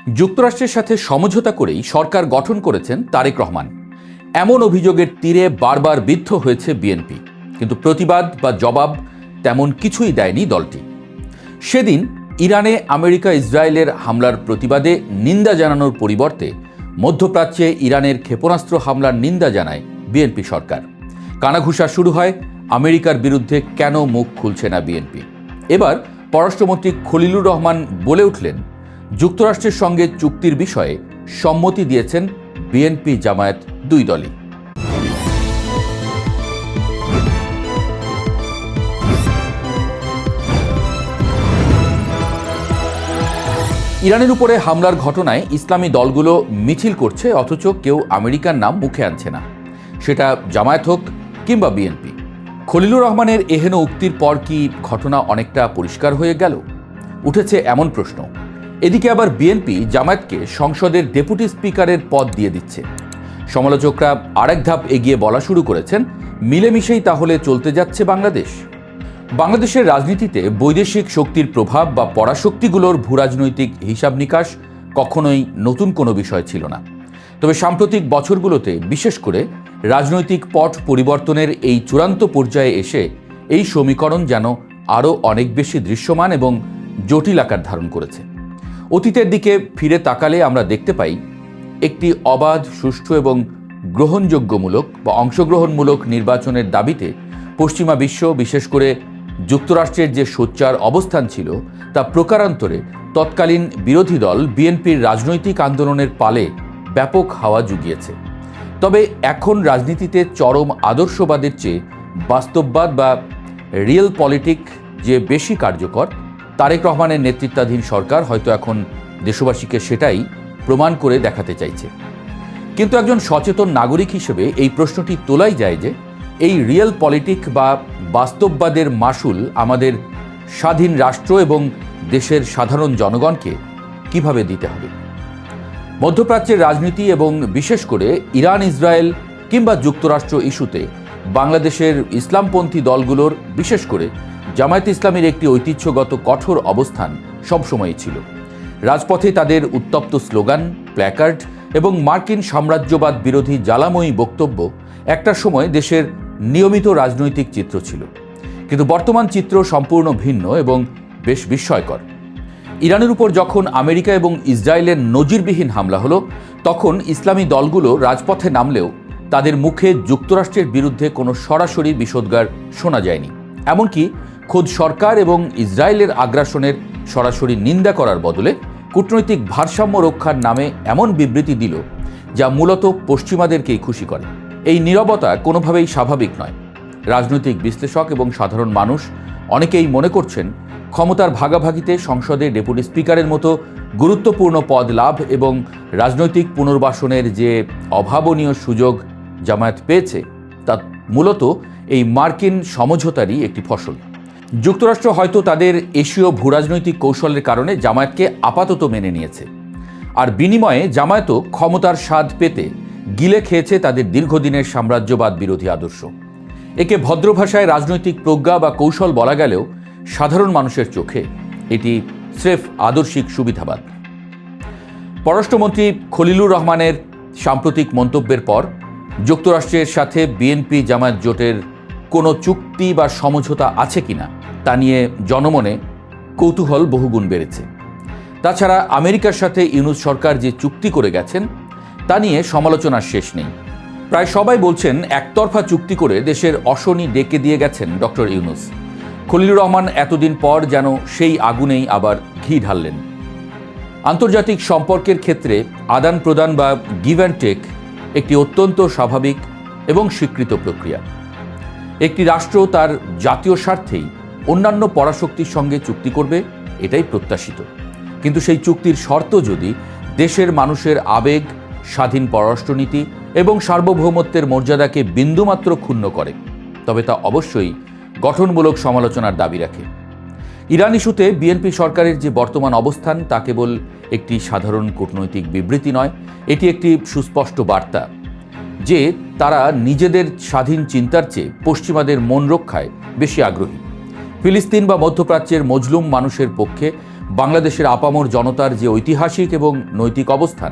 যুক্তরাষ্ট্রের সাথে সমঝোতা করেই সরকার গঠন করেছেন তারেক রহমান। এমন অভিযোগের তীরে বারবার বিদ্ধ হয়েছে বিএনপি, কিন্তু প্রতিবাদ বা জবাব তেমন কিছুই দেয়নি দলটি। সেদিন ইরানে আমেরিকা ইসরায়েলের হামলার প্রতিবাদে নিন্দা জানানোর পরিবর্তে মধ্যপ্রাচ্যে ইরানের ক্ষেপণাস্ত্র হামলার নিন্দা জানায় বিএনপি সরকার। কানাঘুষা শুরু হয় আমেরিকার বিরুদ্ধে কেন মুখ খুলছে না বিএনপি। এবার পররাষ্ট্রমন্ত্রী খলিলুর রহমান বলে উঠলেন, যুক্তরাষ্ট্রের সঙ্গে চুক্তির বিষয়ে সম্মতি দিয়েছেন বিএনপি জামায়াত দুই দলই। ইরানের উপরে হামলার ঘটনায় ইসলামী দলগুলো মিছিল করছে, অথচ কেউ আমেরিকার নাম মুখে আনছে না, সেটা জামায়াত হোক কিংবা বিএনপি। খলিলুর রহমানের এহেন উক্তির পর কি ঘটনা অনেকটা পরিষ্কার হয়ে গেল? উঠেছে এমন প্রশ্ন। এদিকে আবার বিএনপি জামায়াতকে সংসদের ডেপুটি স্পিকারের পদ দিয়ে দিচ্ছে। সমালোচকরা আরেক ধাপ এগিয়ে বলা শুরু করেছেন, মিলেমিশেই তাহলে চলতে যাচ্ছে বাংলাদেশ। বাংলাদেশের রাজনীতিতে বৈদেশিক শক্তির প্রভাব বা পরাশক্তিগুলোর ভূরাজনৈতিক হিসাব নিকাশ কখনোই নতুন কোনো বিষয় ছিল না। তবে সাম্প্রতিক বছরগুলোতে বিশেষ করে রাজনৈতিক পট পরিবর্তনের এই চূড়ান্ত পর্যায়ে এসে এই সমীকরণ যেন আরও অনেক বেশি দৃশ্যমান এবং জটিল আকার ধারণ করেছে। অতীতের দিকে ফিরে তাকালে আমরা দেখতে পাই, একটি অবাধ, সুষ্ঠু এবং গ্রহণযোগ্যমূলক বা অংশগ্রহণমূলক নির্বাচনের দাবিতে পশ্চিমা বিশ্ব, বিশেষ করে যুক্তরাষ্ট্রের যে সোচ্চার অবস্থান ছিল, তা প্রকারান্তরে তৎকালীন বিরোধী দল বিএনপির রাজনৈতিক আন্দোলনের পালে ব্যাপক হাওয়া জুগিয়েছে। তবে এখন রাজনীতিতে চরম আদর্শবাদের চেয়ে বাস্তববাদ বা রিয়েল পলিটিক যে বেশি কার্যকর, তারেক রহমানের নেতৃত্বাধীন সরকার হয়তো এখন দেশবাসীকে সেটাই প্রমাণ করে দেখাতে চাইছে। কিন্তু একজন সচেতন নাগরিক হিসেবে এই প্রশ্নটি তোলাই যায় যে, এই রিয়েল পলিটিক বা বাস্তববাদের মাসুল আমাদের স্বাধীন রাষ্ট্র এবং দেশের সাধারণ জনগণকে কিভাবে দিতে হবে। মধ্যপ্রাচ্যের রাজনীতি এবং বিশেষ করে ইরান, ইসরায়েল কিংবা যুক্তরাষ্ট্র ইস্যুতে বাংলাদেশের ইসলামপন্থী দলগুলোর, বিশেষ করে জামায়াত ইসলামীর একটি ঐতিহ্যগত কঠোর অবস্থান সবসময়ই ছিল। রাজপথে তাদের উত্তপ্ত স্লোগান, প্ল্যাকার্ড এবং মার্কিন সাম্রাজ্যবাদ বিরোধী জ্বালাময়ী বক্তব্য একটা সময় দেশের নিয়মিত রাজনৈতিক চিত্র ছিল। কিন্তু বর্তমান চিত্র সম্পূর্ণ ভিন্ন এবং বেশ বিস্ময়কর। ইরানের উপর যখন আমেরিকা এবং ইসরায়েলের নজিরবিহীন হামলা হলো, তখন ইসলামী দলগুলো রাজপথে নামলেও তাদের মুখে যুক্তরাষ্ট্রের বিরুদ্ধে কোনো সরাসরি বিষোদ্গার শোনা যায়নি। এমনকি খোদ সরকার এবং ইসরায়েলের আগ্রাসনের সরাসরি নিন্দা করার বদলে কূটনৈতিক ভারসাম্য রক্ষার নামে এমন বিবৃতি দিল, যা মূলত পশ্চিমাদেরকেই খুশি করে। এই নীরবতা কোনোভাবেই স্বাভাবিক নয়। রাজনৈতিক বিশ্লেষক এবং সাধারণ মানুষ অনেকেই মনে করছেন, ক্ষমতার ভাগাভাগিতে সংসদে ডেপুটি স্পিকারের মতো গুরুত্বপূর্ণ পদ লাভ এবং রাজনৈতিক পুনর্বাসনের যে অভাবনীয় সুযোগ জামায়াত পেয়েছে, তা মূলত এই মার্কিন সমঝোতারই একটি ফসল। যুক্তরাষ্ট্র হয়তো তাদের এশীয় ভূরাজনৈতিক কৌশলের কারণে জামায়াতকে আপাতত মেনে নিয়েছে, আর বিনিময়ে জামায়াতও ক্ষমতার স্বাদ পেতে গিলে খেয়েছে তাদের দীর্ঘদিনের সাম্রাজ্যবাদ বিরোধী আদর্শ। একে ভদ্র ভাষায় রাজনৈতিক প্রজ্ঞা বা কৌশল বলা গেলেও সাধারণ মানুষের চোখে এটি স্রেফ আদর্শিক সুবিধাবাদ। পররাষ্ট্রমন্ত্রী খলিলুর রহমানের সাম্প্রতিক মন্তব্যের পর যুক্তরাষ্ট্রের সাথে বিএনপি জামায়াত জোটের কোনো চুক্তি বা সমঝোতা আছে কিনা তা নিয়ে জনমনে কৌতূহল বহুগুণ বেড়েছে। তাছাড়া আমেরিকার সাথে ইউনূস সরকার যে চুক্তি করে গেছেন, তা নিয়ে সমালোচনার শেষ নেই। প্রায় সবাই বলছেন, একতরফা চুক্তি করে দেশের অশনি ডেকে দিয়ে গেছেন ডক্টর ইউনূস। খলিলুর রহমান এতদিন পর যেন সেই আগুনেই আবার ঘি ঢাললেন। আন্তর্জাতিক সম্পর্কের ক্ষেত্রে আদান প্রদান বা গিভ অ্যান্ড টেক একটি অত্যন্ত স্বাভাবিক এবং স্বীকৃত প্রক্রিয়া। একটি রাষ্ট্র তার জাতীয় স্বার্থেই অন্যান্য পরাশক্তির সঙ্গে চুক্তি করবে, এটাই প্রত্যাশিত। কিন্তু সেই চুক্তির শর্ত যদি দেশের মানুষের আবেগ, স্বাধীন পররাষ্ট্রনীতি এবং সার্বভৌমত্বের মর্যাদাকে বিন্দুমাত্র ক্ষুণ্ণ করে, তবে তা অবশ্যই গঠনমূলক সমালোচনার দাবি রাখে। ইরান ইস্যুতে বিএনপি সরকারের যে বর্তমান অবস্থান, তা কেবল একটি সাধারণ কূটনৈতিক বিবৃতি নয়, এটি একটি সুস্পষ্ট বার্তা যে তারা নিজেদের স্বাধীন চিন্তার চেয়ে পশ্চিমাদের মন রক্ষায় বেশি আগ্রহী। ফিলিস্তিন বা মধ্যপ্রাচ্যের মজলুম মানুষের পক্ষে বাংলাদেশের আপামর জনতার যে ঐতিহাসিক এবং নৈতিক অবস্থান,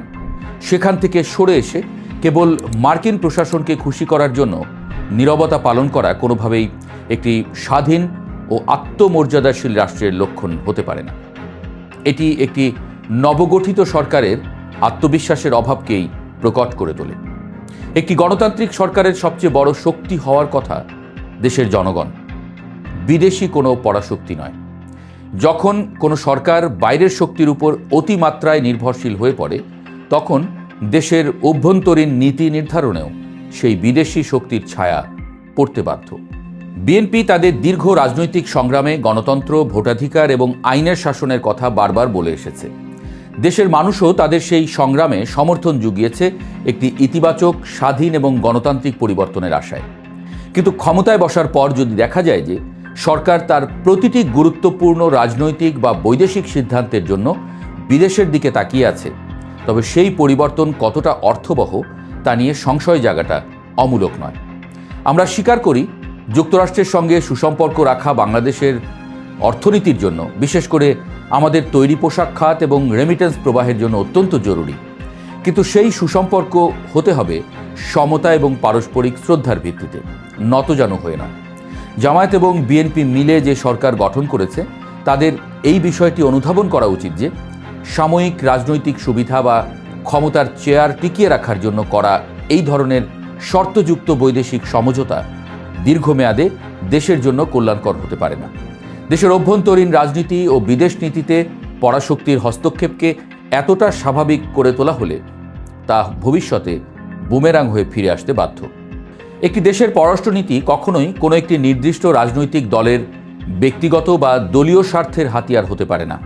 সেখান থেকে সরে এসে কেবল মার্কিন প্রশাসনকে খুশি করার জন্য নীরবতা পালন করা কোনোভাবেই একটি স্বাধীন ও আত্মমর্যাদাশীল রাষ্ট্রের লক্ষণ হতে পারে না। এটি একটি নবগঠিত সরকারের আত্মবিশ্বাসের অভাবকেই প্রকট করে তোলে। একটি গণতান্ত্রিক সরকারের সবচেয়ে বড় শক্তি হওয়ার কথা দেশের জনগণ, বিদেশি কোনো পরাশক্তি নয়। যখন কোনো সরকার বাইরের শক্তির উপর অতিমাত্রায় নির্ভরশীল হয়ে পড়ে, তখন দেশের অভ্যন্তরীণ নীতি নির্ধারণেও সেই বিদেশি শক্তির ছায়া পড়তে বাধ্য। বিএনপি তাদের দীর্ঘ রাজনৈতিক সংগ্রামে গণতন্ত্র, ভোটাধিকার এবং আইনের শাসনের কথা বারবার বলে এসেছে। দেশের মানুষও তাদের সেই সংগ্রামে সমর্থন জুগিয়েছে একটি ইতিবাচক, স্বাধীন এবং গণতান্ত্রিক পরিবর্তনের আশায়। কিন্তু ক্ষমতায় বসার পর যদি দেখা যায় যে সরকার তার প্রতিটি গুরুত্বপূর্ণ রাজনৈতিক বা বৈদেশিক সিদ্ধান্তের জন্য বিদেশের দিকে তাকিয়ে আছে, তবে সেই পরিবর্তন কতটা অর্থবহ তা নিয়ে সংশয় জাগাটা অমূলক নয়। আমরা স্বীকার করি, যুক্তরাষ্ট্রের সঙ্গে সুসম্পর্ক রাখা বাংলাদেশের অর্থনীতির জন্য, বিশেষ করে আমাদের তৈরি পোশাক খাত এবং রেমিটেন্স প্রবাহের জন্য অত্যন্ত জরুরি। কিন্তু সেই সুসম্পর্ক হতে হবে সমতা এবং পারস্পরিক শ্রদ্ধার ভিত্তিতে, নতজানু হয়ে নয়। জামায়াত এবং বিএনপি মিলে যে সরকার গঠন করেছে, তাদের এই বিষয়টি অনুধাবন করা উচিত যে সাময়িক রাজনৈতিক সুবিধা বা ক্ষমতার চেয়ার টিকিয়ে রাখার জন্য করা এই ধরনের শর্তযুক্ত বৈদেশিক সমঝোতা দীর্ঘমেয়াদে দেশের জন্য কল্যাণকর হতে পারে না। দেশের অভ্যন্তরীণ রাজনীতি ও বিদেশ নীতিতে পরাশক্তির হস্তক্ষেপকে এতটা স্বাভাবিক করে তোলা হলে তা ভবিষ্যতে বুমেরাং হয়ে ফিরে আসতে বাধ্য। একটি দেশের পররাষ্ট্রনীতি কখনোই কোনো একটি নির্দিষ্ট রাজনৈতিক দলের ব্যক্তিগত বা দলীয় স্বার্থের হাতিয়ার হতে পারে না।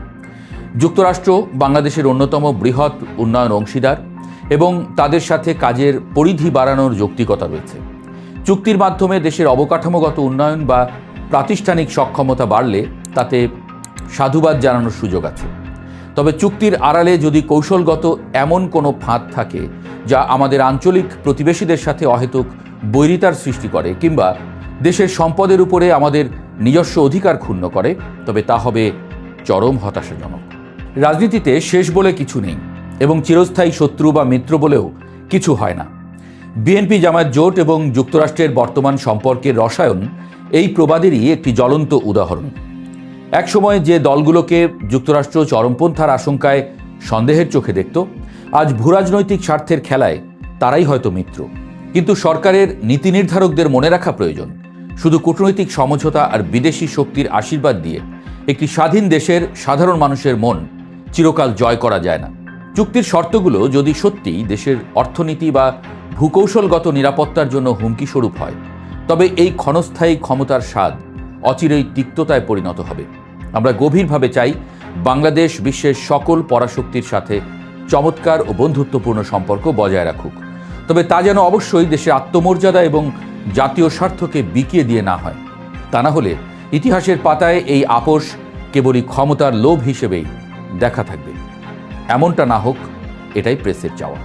যুক্তরাষ্ট্র বাংলাদেশের অন্যতম বৃহৎ উন্নয়ন অংশীদার এবং তাদের সাথে কাজের পরিধি বাড়ানোর যৌক্তিকতা রয়েছে। চুক্তির মাধ্যমে দেশের অবকাঠামোগত উন্নয়ন বা প্রাতিষ্ঠানিক সক্ষমতা বাড়লে তাতে সাধুবাদ জানানোর সুযোগ আছে। তবে চুক্তির আড়ালে যদি কৌশলগত এমন কোনো ফাঁদ থাকে যা আমাদের আঞ্চলিক প্রতিবেশীদের সাথে অহেতুক বৈরিতার সৃষ্টি করে কিংবা দেশের সম্পদের উপরে আমাদের নিজস্ব অধিকার ক্ষুণ্ণ করে, তবে তা হবে চরম হতাশাজনক। রাজনীতিতে শেষ বলে কিছু নেই এবং চিরস্থায়ী শত্রু বা মিত্র বলেও কিছু হয় না। বিএনপি জামায়াত জোট এবং যুক্তরাষ্ট্রের বর্তমান সম্পর্কের রসায়ন এই প্রবাদেরই একটি জ্বলন্ত উদাহরণ। একসময় যে দলগুলোকে যুক্তরাষ্ট্র চরমপন্থার আশঙ্কায় সন্দেহের চোখে দেখত, আজ ভূরাজনৈতিক স্বার্থের খেলায় তারাই হয়তো মিত্র। কিন্তু সরকারের নীতি নির্ধারকদের মনে রাখা প্রয়োজন, শুধু কূটনৈতিক সমঝোতা আর বিদেশি শক্তির আশীর্বাদ দিয়ে একটি স্বাধীন দেশের সাধারণ মানুষের মন চিরকাল জয় করা যায় না। চুক্তির শর্তগুলো যদি সত্যিই দেশের অর্থনীতি বা ভূকৌশলগত নিরাপত্তার জন্য হুমকি স্বরূপ হয়, তবে এই ক্ষণস্থায়ী ক্ষমতার স্বাদ অচিরেই তিক্ততায় পরিণত হবে। আমরা গভীরভাবে চাই বাংলাদেশ বিশ্বের সকল পরাশক্তির সাথে চমৎকার ও বন্ধুত্বপূর্ণ সম্পর্ক বজায় রাখুক, তবে তা যেন অবশ্যই দেশের আত্মমর্যাদা এবং জাতীয় স্বার্থকে বিকিয়ে দিয়ে না হয়। তা না হলে ইতিহাসের পাতায় এই আপোষ কেবলই ক্ষমতার লোভ হিসেবেই দেখা থাকবে। এমনটা না হোক, এটাই প্রেসের চাওয়া।